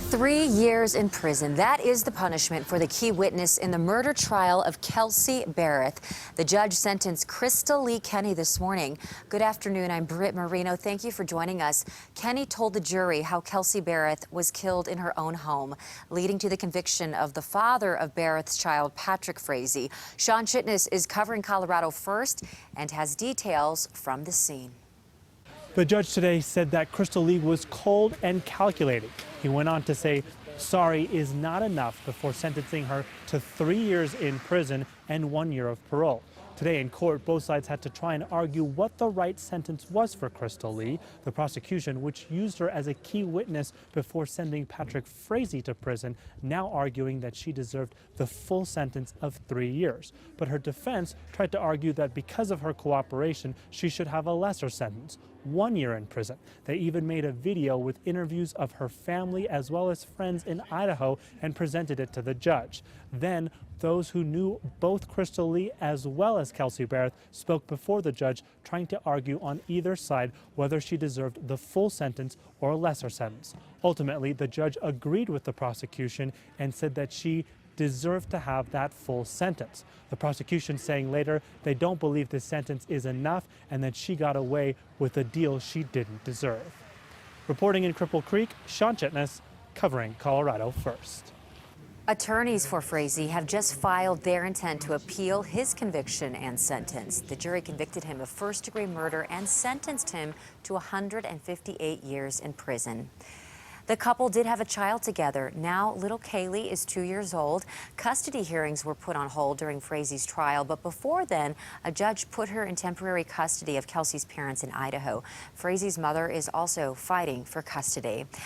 3 years in prison. That is the punishment for the key witness in the murder trial of Kelsey Berreth. The judge sentenced Krystal Kenny this morning. Good afternoon. I'm Britt Marino. Thank you for joining us. Kenny told the jury how Kelsey Berreth was killed in her own home, leading to the conviction of the father of Berreth's child, Patrick Frazee. Sean Chitness is covering Colorado first and has details from the scene. The judge today said that Krystal was cold and calculating. He went on to say sorry is not enough before sentencing her to 3 years in prison and 1 year of parole. Today in court, both sides had to try and argue what the right sentence was for Krystal. The prosecution, which used her as a key witness before sending Patrick Frazee to prison, now arguing that she deserved the full sentence of 3 years. But her defense tried to argue that because of her cooperation, she should have a lesser sentence, 1 year in prison. They even made a video with interviews of her family as well as friends in Idaho and presented it to the judge. Then those who knew both Krystal as well as Kelsey Berreth spoke before the judge, trying to argue on either side whether she deserved the full sentence or a lesser sentence. Ultimately, the judge agreed with the prosecution and said that she deserved to have that full sentence. The prosecution saying later they don't believe this sentence is enough and that she got away with a deal she didn't deserve. Reporting in Cripple Creek, Sean Chitness, covering Colorado First. Attorneys for Frazee have just filed their intent to appeal his conviction and sentence. The jury convicted him of first-degree murder and sentenced him to 158 years in prison. The couple did have a child together. Now little Kaylee is 2 years old. Custody hearings were put on hold during Frazee's trial, but before then, a judge put her in temporary custody of Kelsey's parents in Idaho. Frazee's mother is also fighting for custody.